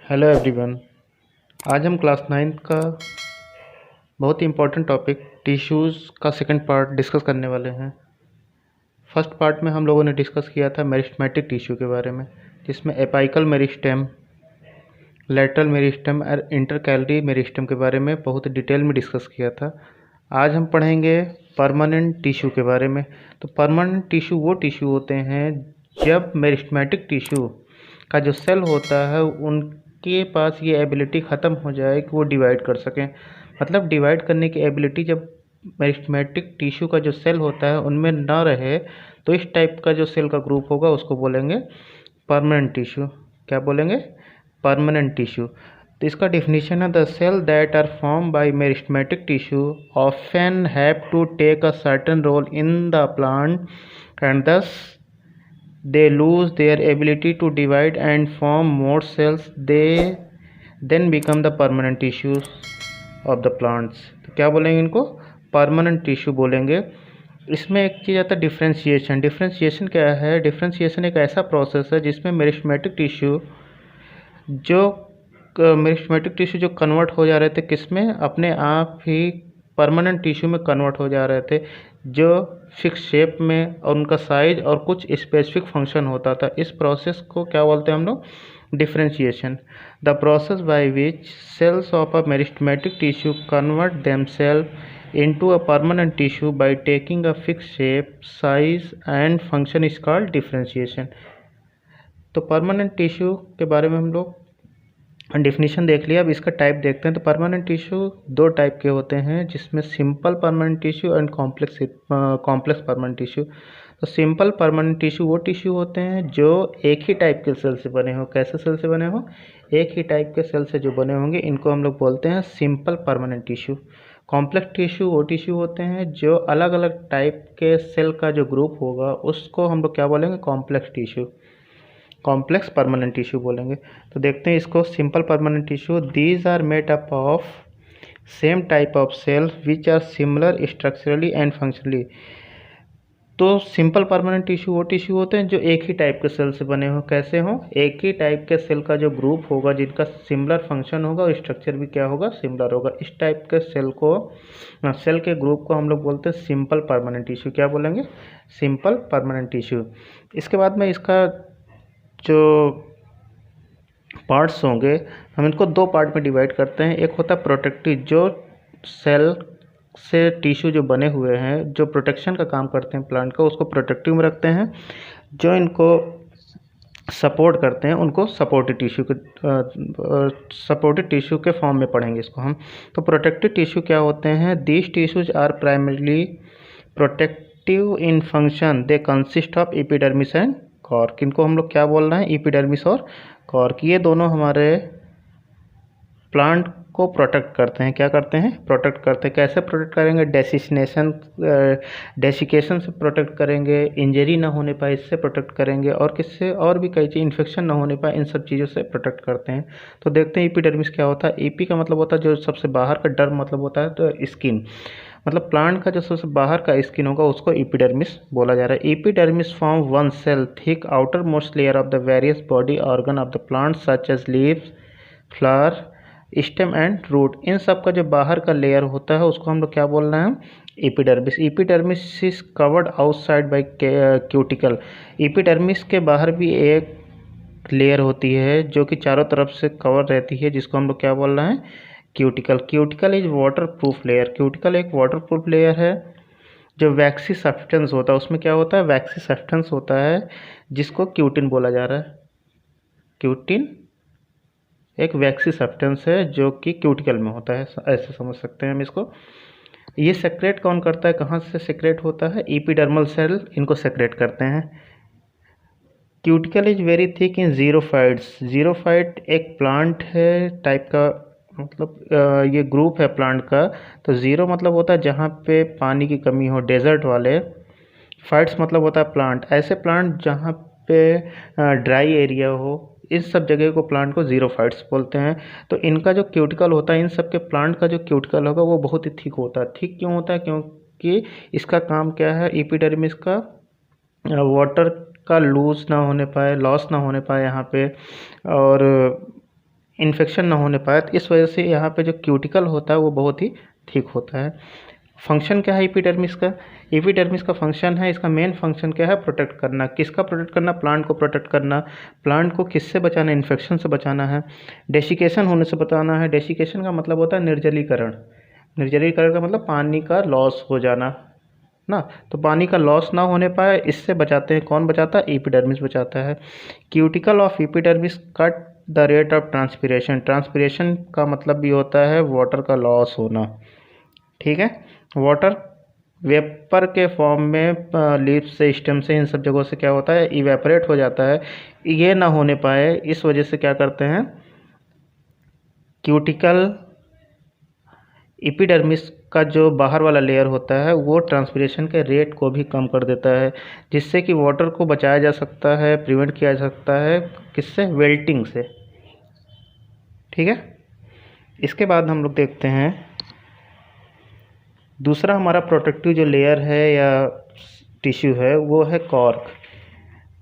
Hello everyone. आज हम class 9th का बहुत ही इम्पोर्टेंट टॉपिक टिश्यूज़ का सेकंड पार्ट डिस्कस करने वाले हैं। फर्स्ट पार्ट में हम लोगों ने डिस्कस किया था मेरिस्टेमेटिक टिश्यू के बारे में, जिसमें एपाइकल मेरिस्टेम, लेटरल मेरिस्टेम और इंटरकैलरी मेरिस्टेम के बारे में बहुत डिटेल में डिस्कस किया था। आज हम पढ़ेंगे परमानेंट टिश्यू के बारे में। तो परमानेंट टिश्यू वो टिश्यू होते हैं जब मेरिस्टेमेटिक टिश्यू का जो सेल होता है उनके पास ये एबिलिटी ख़त्म हो जाए कि वो डिवाइड कर सकें। मतलब डिवाइड करने की एबिलिटी जब मेरिस्टेमेटिक टिश्यू का जो सेल होता है उनमें ना रहे, तो इस टाइप का जो सेल का ग्रुप होगा उसको बोलेंगे परमानेंट टिश्यू। क्या बोलेंगे? Permanent tissue. तो इसका डेफिनेशन है the cell that are form by meristematic tissue often have to take a certain role in the plant and thus they lose their ability to divide and form more cells. They then become the permanent tissues of the plants. तो क्या बोलेंगे इनको? Permanent tissue बोलेंगे। इसमें एक चीज़ आता है differentiation. Differentiation क्या है? डिफ्रेंशिएशन एक ऐसा प्रोसेस है जिसमें मेरिस्टेमेटिक टिश्यू जो कन्वर्ट हो जा रहे थे किसमें? अपने आप ही परमानेंट टिश्यू में कन्वर्ट हो जा रहे थे, जो फिक्स शेप में और उनका साइज और कुछ स्पेसिफिक फंक्शन होता था। इस प्रोसेस को क्या बोलते हैं हम लोग? Differentiation. The process by which cells of a meristematic tissue convert themselves into a permanent tissue by taking a fix shape, size and function is called differentiation. तो परमानेंट टिश्यू के बारे में हम लोग डेफिनेशन देख लिया। अब इसका टाइप देखते हैं। तो परमानेंट टिश्यू दो टाइप के होते हैं, जिसमें simple permanent tissue and complex permanent tissue. तो सिंपल परमानेंट टिश्यू वो टिश्यू होते हैं जो एक ही टाइप के सेल से बने हो। कैसे सेल से बने हो? एक ही टाइप के सेल से जो बने होंगे इनको हम लोग बोलते हैं simple permanent tissue. Complex tissue वो टिश्यू होते हैं जो अलग अलग टाइप के सेल का जो ग्रुप होगा उसको हम लोग क्या बोलेंगे? Complex tissue, complex permanent tissue बोलेंगे। तो देखते हैं इसको। Simple permanent tissue, these are made up of same type of cell which are similar structurally and functionally. तो सिंपल परमानेंट टिश्यू वो टिश्यू होते हैं जो एक ही टाइप के सेल से बने हो। कैसे हो? एक ही टाइप के सेल का जो ग्रुप होगा जिनका सिमिलर फंक्शन होगा और स्ट्रक्चर भी क्या होगा? सिमिलर होगा। इस टाइप के सेल के ग्रुप को हम लोग बोलते हैं सिंपल परमानेंट टिश्यू। क्या बोलेंगे? Simple permanent tissue. इसके बाद में इसका जो पार्ट्स होंगे हम इनको दो पार्ट में डिवाइड करते हैं। एक होता है प्रोटेक्टिव, जो सेल से टिश्यू जो बने हुए हैं जो प्रोटेक्शन का काम करते हैं प्लांट का, उसको प्रोटेक्टिव में रखते हैं। जो इनको सपोर्ट करते हैं उनको सपोर्टिव टिश्यू के फॉर्म में पढ़ेंगे इसको हम। तो प्रोटेक्टिव टिश्यू क्या होते हैं? These tissues are primarily protective in function. They consist of epidermis and cork. इनको हम लोग क्या बोल रहे हैं? एपिडर्मिस और कॉर्क। ये दोनों हमारे प्लांट को प्रोटेक्ट करते हैं। क्या करते हैं? प्रोटेक्ट करते हैं। कैसे प्रोटेक्ट करेंगे? डेसिकेशन से प्रोटेक्ट करेंगे, इंजरी ना होने पाए इससे प्रोटेक्ट करेंगे, और किससे? और भी कई चीज़, इन्फेक्शन ना होने पाए, इन सब चीज़ों से प्रोटेक्ट करते हैं। तो देखते हैं एपिडर्मिस क्या होता है। एपी का मतलब होता है जो सबसे बाहर का, डर्म मतलब होता है तो स्किन, मतलब प्लांट का जो सबसे बाहर का स्किन होगा उसको एपिडर्मिस बोला जा रहा है। Epidermis form one cell thick outermost layer of the various body organ of the plant such as leaves, flower, stem and root. इन सब का जो बाहर का लेयर होता है उसको हम लोग क्या बोल रहे हैं? Epidermis. Epidermis is covered outside by cuticle. Epidermis के बाहर भी एक लेयर होती है जो कि चारों तरफ से कवर रहती है, जिसको हम लोग क्या बोल रहे हैं? Cuticle. Cuticle is water proof layer. Cuticle एक वाटर प्रूफ लेयर है। जो वैक्सी सब्सटेंस होता है उसमें क्या होता है? वैक्सी सब्सटेंस होता है जिसको क्यूटिन बोला जा रहा है। क्यूटिन एक वैक्सी सब्सटेंस है जो कि क्यूटिकल में होता है, ऐसे समझ सकते हैं हम इसको। ये सेक्रेट कौन करता है? कहाँ से सेक्रेट होता है? एपिडर्मल सेल इनको सेक्रेट करते हैं। Cuticle is very thick in xerophytes. Xerophyte एक प्लांट है टाइप का, मतलब ये ग्रुप है प्लांट का। तो ज़ीरो मतलब होता है जहाँ पे पानी की कमी हो, डेजर्ट वाले। फाइट्स मतलब होता है प्लांट, ऐसे प्लांट जहाँ पे ड्राई एरिया हो, इस सब जगह को प्लांट को ज़ीरोफाइट्स बोलते हैं। तो इनका जो क्यूटिकल होता है, इन सब के प्लांट का जो क्यूटिकल होगा वो बहुत ही थिक होता है। थिक क्यों होता है? क्योंकि इसका काम क्या है? एपिडर्मिस का वाटर का लॉस ना होने पाए यहाँ पे, और इन्फेक्शन ना होने पाए। तो इस वजह से यहाँ पे जो क्यूटिकल होता है वो बहुत ही थिक होता है। फंक्शन क्या है एपिडर्मिस का? एपिडर्मिस का फंक्शन है, इसका मेन फंक्शन क्या है? प्रोटेक्ट करना। किसका प्रोटेक्ट करना? प्लांट को प्रोटेक्ट करना। प्लांट को किससे बचाना? इन्फेक्शन से बचाना है, डेसिकेशन होने से बचाना है। डेसिकेशन का मतलब होता है निर्जलीकरण। निर्जलीकरण का मतलब पानी का लॉस हो जाना ना, तो पानी का लॉस ना होने पाए इससे बचाते हैं। कौन बचाता है? एपिडर्मिस बचाता है। Cuticle of epidermis cut the rate of transpiration. Transpiration का मतलब भी होता है वाटर का लॉस होना, ठीक है। वाटर वेपर के फॉर्म में लीव्स से, स्टेम से, इन सब जगहों से क्या होता है? इवेपोरेट हो जाता है। ये ना होने पाए इस वजह से क्या करते हैं? क्यूटिकल एपिडर्मिस का जो बाहर वाला लेयर होता है वो ट्रांसपिरेशन के रेट को भी कम कर देता है, जिससे कि वाटर को बचाया जा सकता है, प्रिवेंट किया जा सकता है। किससे? वेल्टिंग से, ठीक है। इसके बाद हम लोग देखते हैं दूसरा हमारा प्रोटेक्टिव जो लेयर है या टिश्यू है वो है कॉर्क।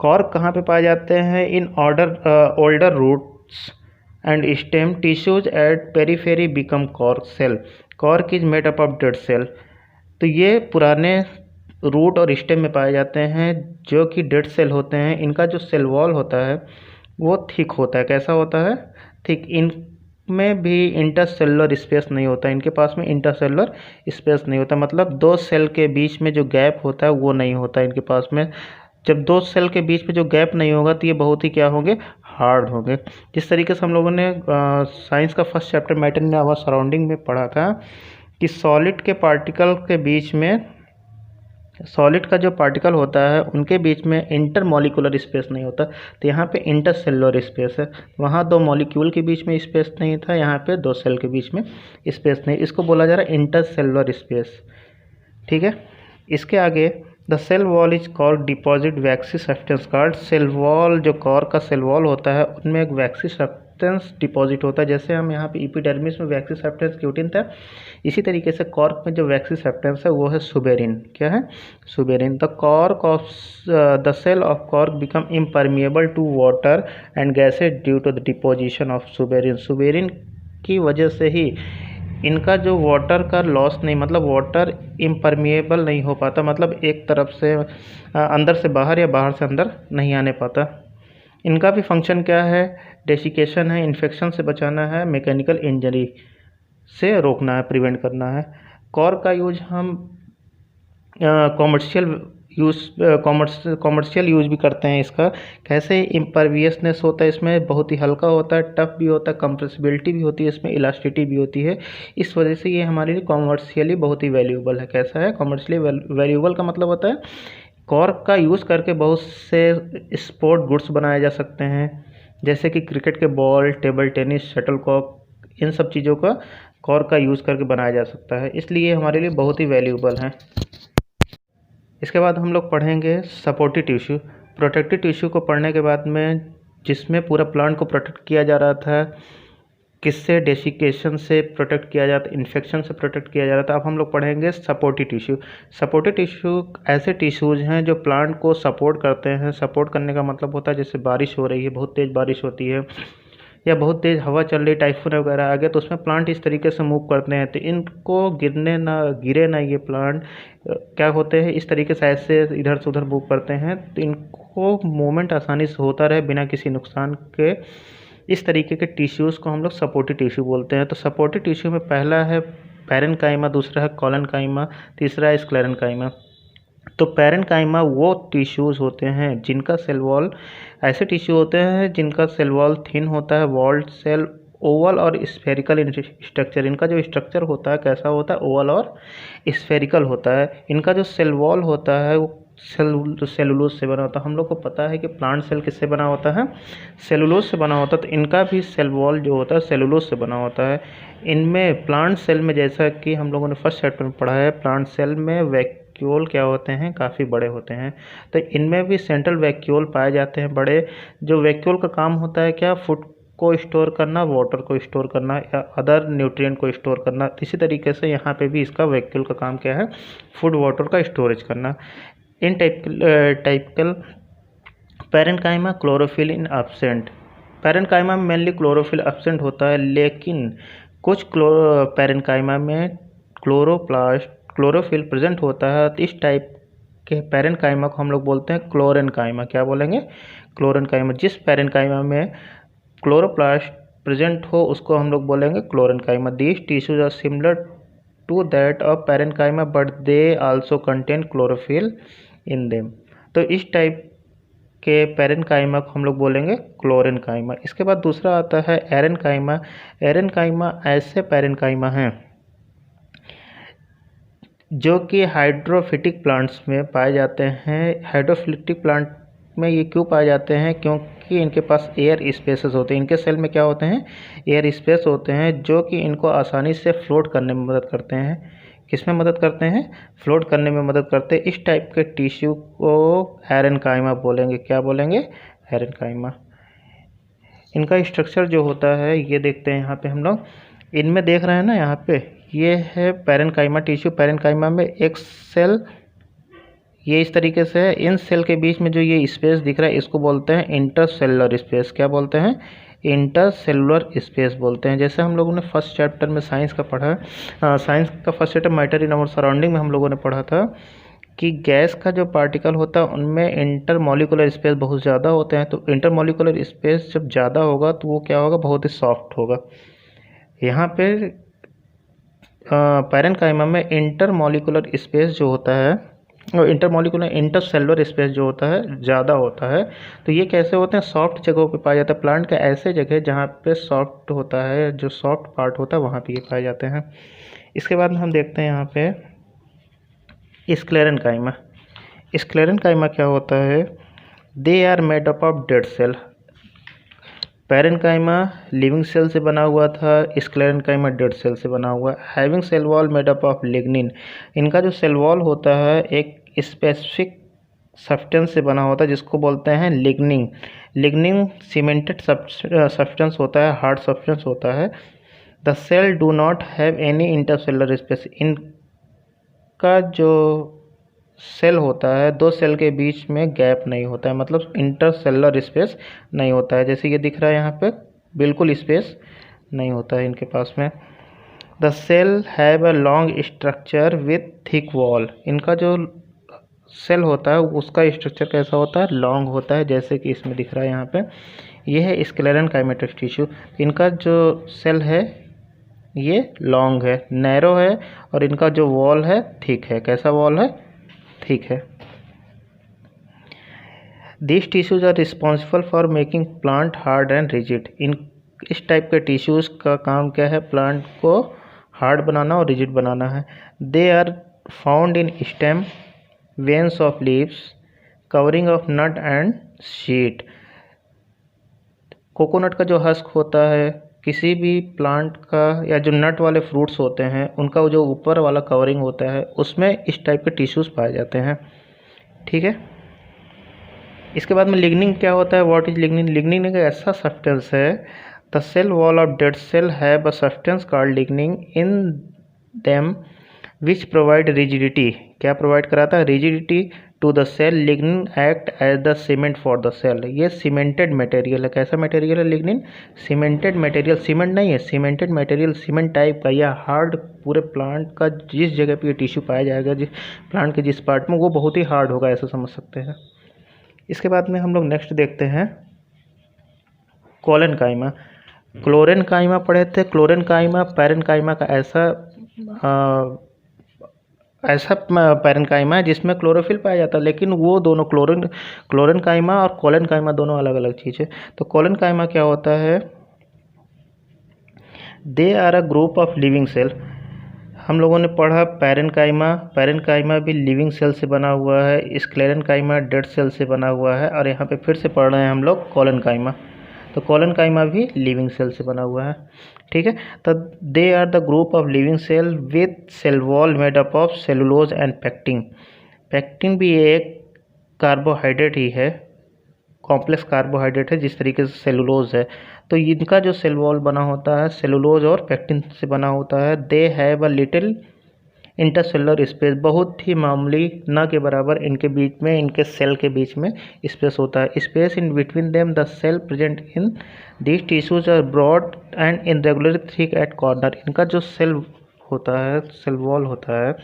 कॉर्क कहाँ पे पाए जाते हैं? In older roots and stem tissues at periphery become cork cell. Cork is made up of dead cell. तो ये पुराने रूट और स्टेम में पाए जाते हैं जो कि डेड सेल होते हैं। इनका जो सेल वॉल होता है वो थिक होता है। कैसा होता है? थिक। इनमें भी इंटरसेलुलर स्पेस नहीं होता, इनके पास में इंटरसेलुलर स्पेस नहीं होता, मतलब दो सेल के बीच में जो गैप होता है वो नहीं होता इनके पास में। जब दो सेल के बीच में जो गैप नहीं होगा तो ये बहुत ही क्या होंगे? हार्ड होंगे। जिस तरीके से हम लोगों ने साइंस का first chapter matter in our surrounding में पढ़ा था कि सॉलिड के पार्टिकल के बीच में, सॉलिड का जो पार्टिकल होता है उनके बीच में इंटरमॉलिक्यूलर स्पेस नहीं होता, तो यहाँ पे इंटरसेलुलर स्पेस है। वहाँ दो मॉलिक्यूल के बीच में स्पेस नहीं था, यहाँ पे दो सेल के बीच में स्पेस नहीं, इसको बोला जा रहा है इंटरसेलुलर स्पेस, ठीक है। इसके आगे the cell wall is cork deposit waxy substance card. Cell wall, जो कॉर्क का सेल वॉल होता है उनमें एक वैक्सी सब्सटेंस डिपॉजिट होता है। जैसे हम यहाँ पे एपिडर्मिस में वैक्सी सब्सटेंस क्यूटिन था, इसी तरीके से कॉर्क में जो वैक्सी सब्सटेंस है वो है सुबेरिन। क्या है? Suberin. The cork of the cell of cork become impermeable to water and gases due to the deposition of suberin. Suberin की वजह से ही इनका जो वाटर का लॉस नहीं, मतलब वाटर इम्परमिएबल नहीं हो पाता, मतलब एक तरफ से अंदर से बाहर या बाहर से अंदर नहीं आने पाता। इनका भी फंक्शन क्या है? डेसिकेशन है, इन्फेक्शन से बचाना है, मैकेनिकल इंजरी से रोकना है, प्रिवेंट करना है। कॉर्क का यूज हम कॉमर्शियल यूज भी करते हैं इसका। कैसे? इम्परवियसनेस होता है इसमें, बहुत ही हल्का होता है, टफ भी होता है, कंप्रेसिबिलिटी भी होती है इसमें, इलास्टिसिटी भी होती है। इस वजह से ये हमारे लिए कॉमर्शियली बहुत ही वैल्यूएबल है। कैसा है? कॉमर्शियली वैल्यूएबल का मतलब होता है कॉर्क का यूज़ करके बहुत से स्पोर्ट गुड्स बनाए जा सकते हैं, जैसे कि क्रिकेट के बॉल, टेबल टेनिस, शटलकॉक, इन सब चीज़ों का कॉर्क का यूज़ करके बनाया जा सकता है, इसलिए हमारे लिए बहुत ही वैल्यूएबल है। इसके बाद हम लोग पढ़ेंगे सपोर्टिव टिश्यू। प्रोटेक्टिव टिश्यू को पढ़ने के बाद में, जिसमें पूरा प्लांट को प्रोटेक्ट किया जा रहा था, किससे? डेसिकेशन से प्रोटेक्ट किया जाता, इन्फेक्शन से प्रोटेक्ट किया जा रहा था। अब हम लोग पढ़ेंगे सपोर्टिव टिश्यू। सपोर्टिव टिश्यू ऐसे टिश्यूज हैं जो प्लांट को सपोर्ट करते हैं। सपोर्ट करने का मतलब होता है जैसे बारिश हो रही है, बहुत तेज़ बारिश होती है या बहुत तेज़ हवा चल रही, टाइफून वगैरह आ गया, तो उसमें प्लांट इस तरीके से मूव करते हैं, तो इनको गिरे ना ये प्लांट क्या होते हैं, इस तरीके से ऐसे इधर से उधर मूव करते हैं, तो इनको मूवमेंट आसानी से होता रहे बिना किसी नुकसान के। इस तरीके के टिश्यूज़ को हम लोग सपोर्टिव टिश्यू बोलते हैं। तो सपोर्टिव टिश्यू में पहला है पैरेन्काइमा, दूसरा है कॉलनकाइमा, तीसरा है स्क्लेरेन्काइमा। तो पैरेन्काइमा वो टिश्यूज़ होते हैं जिनका सेल वॉल, ऐसे टिश्यू होते हैं जिनका सेल वॉल थिन होता है, वॉल्ड सेल, ओवल और स्फेरिकल इन स्ट्रक्चर। इनका जो स्ट्रक्चर होता है कैसा होता है? ओवल और स्फेरिकल होता है। इनका जो सेल वॉल होता है वो सेलुलोज से बना होता है। हम लोग को पता है कि प्लांट सेल किससे बना होता है? सेलुलोज से बना होता है, तो इनका भी सेल वॉल जो होता है सेलुलोज से बना होता है। इनमें प्लांट सेल में, जैसा कि हम लोगों ने फर्स्ट चैप्टर में पढ़ा है, प्लांट सेल में वैक्यूल क्या होते हैं? काफ़ी बड़े होते हैं। तो इनमें भी सेंट्रल वैक्यूल पाए जाते हैं बड़े। जो वैक्यूल का काम होता है क्या? फूड को स्टोर करना, वाटर को स्टोर करना या अदर न्यूट्रिएंट को स्टोर करना। इसी तरीके से यहाँ पे भी इसका वैक्यूल का काम क्या है? फूड वाटर का स्टोरेज करना। इन टाइपिकल पैरेन्काइमा क्लोरोफिल इन एब्सेंट। पैरेन्काइमा में मेनली क्लोरोफिल एब्सेंट होता है, लेकिन कुछ पैरेन्काइमा में क्लोरोफिल प्रेजेंट होता है। तो इस टाइप के पैरेन्काइमा को हम लोग बोलते हैं क्लोरेन्काइमा। क्या बोलेंगे? क्लोरेन्काइमा। जिस पैरेन्काइमा में क्लोरोप्लास्ट प्रेजेंट हो उसको हम लोग बोलेंगे chlorenchyma. These tissues are similar to that of parenchyma but they also contain chlorophyll in them. तो इस टाइप के पैरेन्काइमा को हम लोग बोलेंगे क्लोरेन्काइमा। इसके बाद दूसरा आता है एरेन्काइमा। एरेन्काइमा ऐसे पैरेन्काइमा हैं जो कि हाइड्रोफिटिक प्लांट्स में पाए जाते हैं। हाइड्रोफिटिक प्लांट में ये क्यों पाए जाते हैं? क्योंकि इनके पास एयर स्पेसेस होते हैं। इनके सेल में क्या होते हैं? एयर स्पेस होते हैं, जो कि इनको आसानी से फ्लोट करने में मदद करते हैं। किस में मदद करते हैं? फ्लोट करने में मदद करते हैं। इस टाइप के टिश्यू को एरेन्काइमा बोलेंगे। क्या बोलेंगे? एरेन्काइमा। इनका स्ट्रक्चर जो होता है ये देखते हैं यहाँ पे हम लोग। इनमें देख रहे हैं ना, यहाँ पे ये है पैरेन्काइमा टिश्यू। पैरेन्काइमा में एक सेल ये इस तरीके से है। इन सेल के बीच में जो ये स्पेस दिख रहा है इसको बोलते हैं इंटरसेलुलर स्पेस। क्या बोलते हैं? इंटरसेलुलर स्पेस बोलते हैं। जैसे हम लोगों ने फर्स्ट चैप्टर में साइंस का पढ़ा, साइंस का first chapter matter in our surrounding में हम लोगों ने पढ़ा था कि गैस का जो पार्टिकल होता है उनमें इंटरमॉलिक्यूलर स्पेस बहुत ज़्यादा होते हैं। तो इंटरमॉलिक्यूलर स्पेस जब ज़्यादा होगा तो वो क्या होगा? बहुत ही सॉफ्ट होगा। यहाँ पे पैरेन्काइमा में इंटरमॉलिक्यूलर स्पेस जो होता है, इंटरमॉलिक्यूलर इंटरसेलुलर स्पेस जो होता है ज़्यादा होता है। तो ये कैसे होते हैं? सॉफ्ट जगहों पे पाया जाता है। प्लांट के ऐसे जगह जहाँ पे सॉफ्ट होता है, जो सॉफ्ट पार्ट होता है वहाँ पे ये पाए जाते हैं। इसके बाद में हम देखते हैं यहाँ पे स्क्लेरेन्काइमा। स्क्लेरेन्काइमा क्या होता है? They are made up of dead cell. Parenchyma living cell से बना हुआ था, स्क्लेरेन्काइमा डेड सेल से बना हुआ। Having cell wall made up of lignin. इनका जो सेल वॉल होता है एक स्पेसिफिक सब्सटेंस से बना होता है जिसको बोलते हैं लिग्निन। लिग्निन सीमेंटेड सब्सटेंस होता है, हार्ड सब्सटेंस होता है। The cell do not have any intercellular space. इनका जो सेल होता है, दो सेल के बीच में गैप नहीं होता है, मतलब इंटरसेलुलर स्पेस नहीं होता है। जैसे ये दिख रहा है यहाँ पे, बिल्कुल स्पेस नहीं होता है इनके पास में। The cell have a long structure with thick wall. इनका जो सेल होता है उसका स्ट्रक्चर कैसा होता है? लॉन्ग होता है, जैसे कि इसमें दिख रहा है यहाँ पे। ये है स्क्लेरेन्काइमेटिक टिश्यू। इनका जो सेल है ये लॉन्ग है, नैरो है, और इनका जो वॉल है थिक है। कैसा वॉल है? ठीक है। This tissues are responsible for making plant hard and rigid. इस टाइप के टिश्यूज का काम क्या है? प्लांट को हार्ड बनाना और रिजिड बनाना है। They are found in stem, veins of leaves, covering of nut and seed. Coconut का जो हस्क होता है, किसी भी प्लांट का, या जो नट वाले फ्रूट्स होते हैं उनका जो ऊपर वाला कवरिंग होता है उसमें इस टाइप के टिश्यूज़ पाए जाते हैं। ठीक है। इसके बाद में लिग्निन क्या होता है? What is lignin? लिग्निन एक ऐसा सब्सटेंस है, the cell wall of dead cell have a substance called lignin in them which provide rigidity. क्या प्रोवाइड कराता है? Rigidity to the cell. Lignin act as the cement for the cell. ये cemented material है। कैसा material है lignin? Cemented material. Cement नहीं है, cemented material, cement type का या हार्ड। पूरे प्लांट का जिस जगह पे ये टिश्यू पाया जाएगा, जिस प्लांट के जिस पार्ट में, वो बहुत ही हार्ड होगा, ऐसा समझ सकते हैं। इसके बाद में हम लोग नेक्स्ट देखते हैं कोलेनकाइमा। क्लोरेनकाइमा पढ़े थे। क्लोरेनकाइमा पैरेन्काइमा का ऐसा पैरेन्काइमा है जिसमें क्लोरोफिल पाया जाता है, लेकिन वो दोनों क्लोरेनकाइमा और कोलेनकाइमा दोनों अलग अलग चीज़ है। तो कोलेनकाइमा क्या होता है? They are a group of living cell. हम लोगों ने पढ़ा पैरेन्काइमा। पैरेन्काइमा भी लिविंग सेल से बना हुआ है, स्क्लेरेन्काइमा डेड सेल से बना हुआ है, और यहाँ पे फिर से पढ़ रहे हैं हम लोग कोलेनकाइमा। तो कोलेनकाइमा भी लिविंग सेल से बना हुआ है। ठीक है। तो they are the group of living cell with cell wall made up of cellulose and pectin. Pectin भी एक कार्बोहाइड्रेट ही है, कॉम्प्लेक्स कार्बोहाइड्रेट है, जिस तरीके से सेलुलोज है। तो इनका जो सेल वॉल बना होता है सेलुलोज और पेक्टिन से बना होता है। They have a little intercellular space, बहुत ही मामूली न के बराबर इनके बीच में, इनके सेल के बीच में स्पेस होता है। Space in between them the cell present in these tissues are broad and irregular thick at corner. इनका जो सेल होता है, सेल वॉल होता है,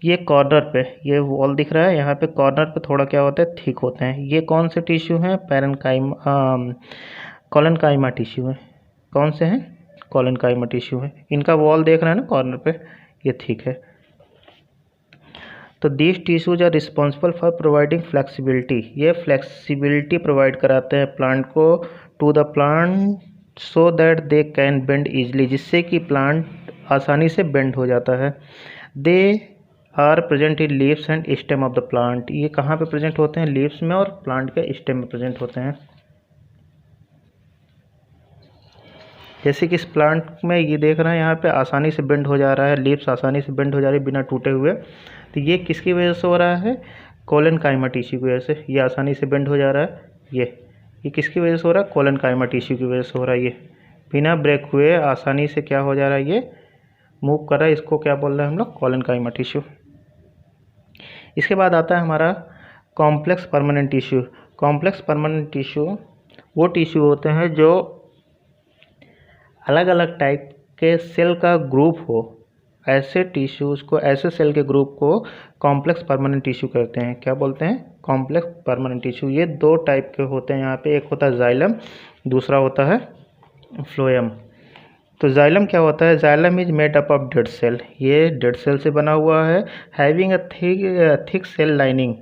ये कॉर्नर पे, ये वॉल दिख रहा है, यहाँ पे कॉर्नर पे थोड़ा क्या होता है, थिक होते हैं। ये कौन से टिश्यू हैं? पैरेन्काइमा, कोलेनकाइमा टिश्यू है। कौन से हैं? कोलेनकाइमा टिश्यू है। इनका वॉल देख रहे हैं ना कॉर्नर पे, ये थिक है। तो these tissues are responsible for providing flexibility, ये फ्लेक्सिबिलिटी प्रोवाइड कराते हैं प्लांट को, to the plant so that they can bend easily, जिससे कि प्लांट आसानी से बेंड हो जाता है। They are present in leaves and stem of the plant, ये कहाँ पे प्रेजेंट होते हैं? लीव्स में और प्लांट के स्टेम में प्रेजेंट होते हैं। जैसे कि इस प्लांट में ये देख रहे हैं, यहाँ पे आसानी से बेंड हो जा रहा है, लीव्स आसानी से बेंड हो जा रही है बिना टूटे हुए। तो ये किसकी वजह से हो रहा है? कोलेनकाइमा टिश्यू की वजह से ये आसानी से बेंड हो जा रहा है। ये किसकी वजह से हो रहा है? कोलेनकाइमा टिश्यू की वजह से हो रहा है। ये बिना ब्रेक हुए आसानी से क्या हो जा रहा है? ये मूव कर रहा है। इसको क्या बोल रहे हैं हम लोग? Collenchyma tissue. इसके बाद आता है हमारा complex permanent tissue. Complex permanent tissue वो टिश्यू होते हैं जो अलग अलग टाइप के सेल का ग्रुप हो, ऐसे टिश्यूज़ को, ऐसे सेल के ग्रुप को कॉम्प्लेक्स परमानेंट टिश्यू कहते हैं। क्या बोलते हैं? Complex permanent tissue. ये दो टाइप के होते हैं यहाँ पे, एक होता है जाइलम, दूसरा होता है फ्लोएम। तो जाइलम क्या होता है? Xylem is made up of dead cell, ये डेड सेल से बना हुआ है। Having a thick cell lining,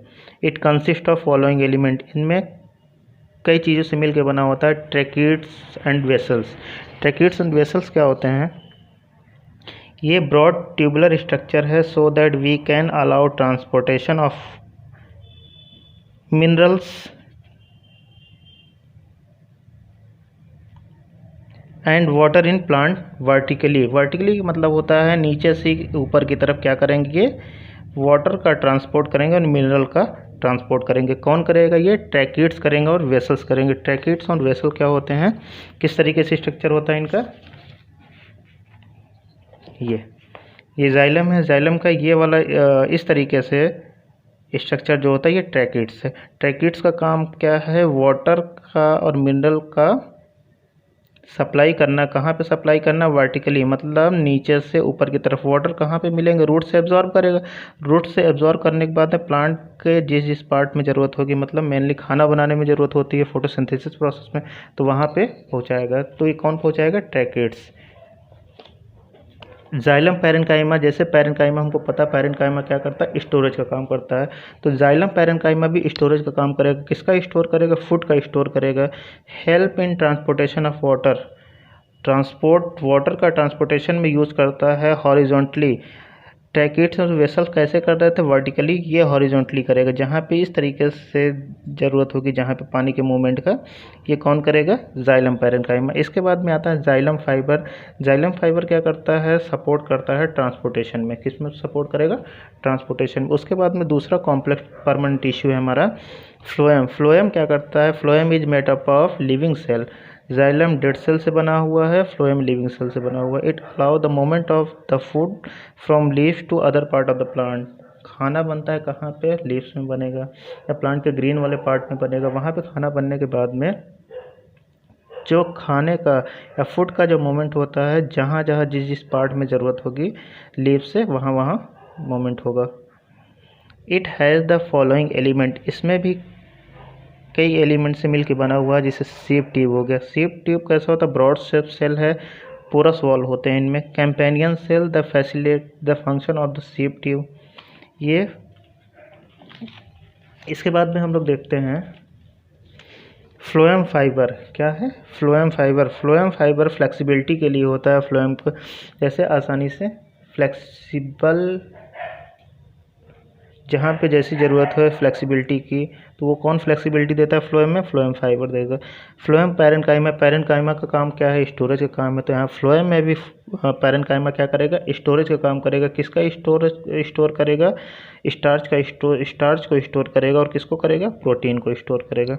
it consist of following element, इनमें कई चीज़ों से मिलकर बना होता है। Tracheids and vessels. Tracheids and vessels क्या होते हैं? ये ब्रॉड ट्यूबुलर स्ट्रक्चर है so that we can allow transportation of minerals and water in plant vertically. Vertically मतलब होता है नीचे से ऊपर की तरफ क्या करेंगे? वाटर का ट्रांसपोर्ट करेंगे और मिनरल का ट्रांसपोर्ट करेंगे। कौन करेगा? ये ट्रैकिड्स करेंगे और वेसल्स करेंगे। ट्रैकिड्स और वेसल क्या होते हैं? किस तरीके से स्ट्रक्चर होता है इनका? ये जाइलम है, जाइलम का ये वाला इस तरीके से स्ट्रक्चर जो होता है ये ट्रैकिड्स है। ट्रैकिड्स का काम क्या है? वाटर का और मिनरल का सप्लाई करना। कहाँ पे सप्लाई करना? वर्टिकली, मतलब नीचे से ऊपर की तरफ। वाटर कहाँ पे मिलेंगे? रूट से एब्जॉर्ब करेगा। रूट से एब्जॉर्ब करने के बाद प्लांट के जिस जिस पार्ट में ज़रूरत होगी, मतलब मेनली खाना बनाने में ज़रूरत होती है फोटोसिंथेसिस प्रोसेस में, तो वहाँ पे पहुँचाएगा। तो ये कौन पहुँचाएगा? ट्रैकिड्स। जाइलम पैरेन्काइमा, जैसे पैरेन्काइमा हमको पता है पैरेन्काइमा क्या करता है? स्टोरेज का काम करता है। तो जाइलम पैरेन्काइमा भी स्टोरेज का काम करेगा। किसका स्टोर करेगा? फूड का स्टोर करेगा। Help in transportation of water, transport, water का ट्रांसपोर्टेशन में यूज़ करता है हॉरिजॉन्टली। ट्रैकिड्स और वेसल कैसे कर रहे थे? वर्टिकली, ये हॉरिजॉन्टली करेगा। जहाँ पे इस तरीके से ज़रूरत होगी, जहाँ पे पानी के मूवमेंट का, ये कौन करेगा? Xylem parenchyma. इसके बाद में आता है जाइलम फाइबर। जाइलम फाइबर क्या करता है? सपोर्ट करता है ट्रांसपोर्टेशन में। किस में सपोर्ट करेगा? ट्रांसपोर्टेशन में। उसके बाद में दूसरा कॉम्प्लेक्स परमानेंट टिश्यू है हमारा फ्लोएम। फ्लोएम क्या करता है? Phloem is made up of living cell. Xylem dead cell से बना हुआ है, फ्लोएम लिविंग सेल से बना हुआ है। It allow the movement of the food from leaves to other part of the plant. खाना बनता है कहाँ पे? लीव्स में बनेगा या प्लांट के ग्रीन वाले पार्ट में बनेगा। वहाँ पे खाना बनने के बाद में जो खाने का या फूड का जो मूवमेंट होता है, जहाँ जहाँ जिस जिस पार्ट में ज़रूरत होगी लीव से, वहाँ वहाँ मूवमेंट होगा। It has the following element, इसमें भी कई एलिमेंट से मिलकर बना हुआ है। जैसे सीप ट्यूब हो गया। सीप ट्यूब कैसा होता है? ब्रॉड शेप सेल है, पोरस वॉल होते हैं इनमें। Companion cell the facilitate the function of the sieve tube. ये इसके बाद में हम लोग देखते हैं फ्लोएम फाइबर। क्या है? Phloem fibre. Phloem fibre flexibility के लिए होता है। फ्लोएम को जैसे आसानी से फ्लेक्सिबल, जहाँ पे जैसी ज़रूरत है फ्लेक्सिबिलिटी की, तो वो कौन फ्लेक्सिबिलिटी देता है? फ्लोएम में फ्लोएम फाइबर देगा। Phloem parenchyma. पैरेन्काइमा का काम क्या है? स्टोरेज का काम है। तो यहाँ फ्लोएम में भी पैरेन्काइमा क्या करेगा? स्टोरेज का काम करेगा। किसका स्टोर करेगा? स्टार्च को स्टोर करेगा। और किसको करेगा? प्रोटीन को स्टोर करेगा।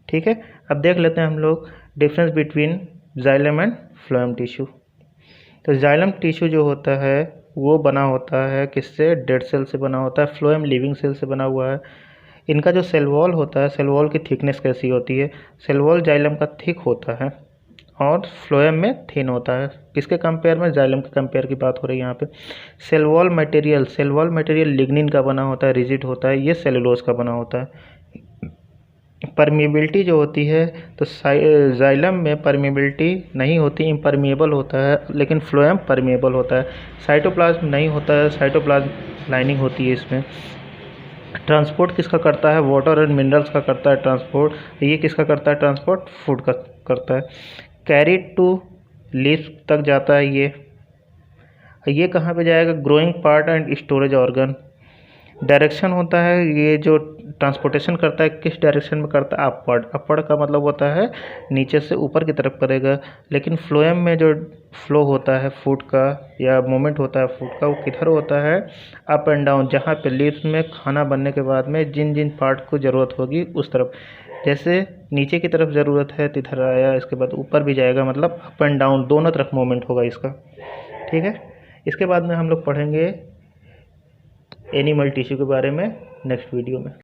ठीक है, अब देख लेते हैं हम लोग difference between xylem and phloem tissue. तो जाइलम टिश्यू जो होता है वो बना होता है किससे, डेड सेल से बना होता है। फ्लोएम लिविंग सेल से बना हुआ है। इनका जो सेल वॉल होता है, सेल वॉल की थिकनेस कैसी होती है, सेल वॉल जाइलम का थिक होता है और फ्लोएम में थिन होता है। किसके कंपेयर में, जाइलम के कंपेयर की बात हो रही है यहाँ पे। सेल वॉल मटेरियल लिग्निन का बना होता है, रिजिड होता है, ये सेलुलोज का बना होता है। परमिएबिलिटी जो होती है, तो जाइलम में परमिएबिलिटी नहीं होती, इम्परमिएबल होता है, लेकिन फ्लोएम परमिएबल होता है। साइटोप्लाज्म नहीं होता है, साइटोप्लाज्म लाइनिंग होती है इसमें। ट्रांसपोर्ट किसका करता है, वाटर एंड मिनरल्स का करता है ट्रांसपोर्ट। ये किसका करता है ट्रांसपोर्ट, फूड का करता है। कैरिड टू लीफ तक जाता है ये कहाँ पे जाएगा, growing part and storage organ. Direction होता है, ये जो ट्रांसपोर्टेशन करता है किस डायरेक्शन में करता है, अपवर्ड का मतलब होता है नीचे से ऊपर की तरफ करेगा। लेकिन फ्लोएम में जो फ्लो होता है फूड का या मूवमेंट होता है फूड का, वो किधर होता है, अप एंड डाउन। जहाँ पे लीव्स में खाना बनने के बाद में जिन जिन पार्ट को ज़रूरत होगी उस तरफ, जैसे नीचे की तरफ ज़रूरत है तो इधर आया, इसके बाद ऊपर भी जाएगा, मतलब अप एंड डाउन दोनों तरफ मूवमेंट होगा इसका। ठीक है, इसके बाद में हम लोग पढ़ेंगे एनिमल टिश्यू के बारे में नेक्स्ट वीडियो में।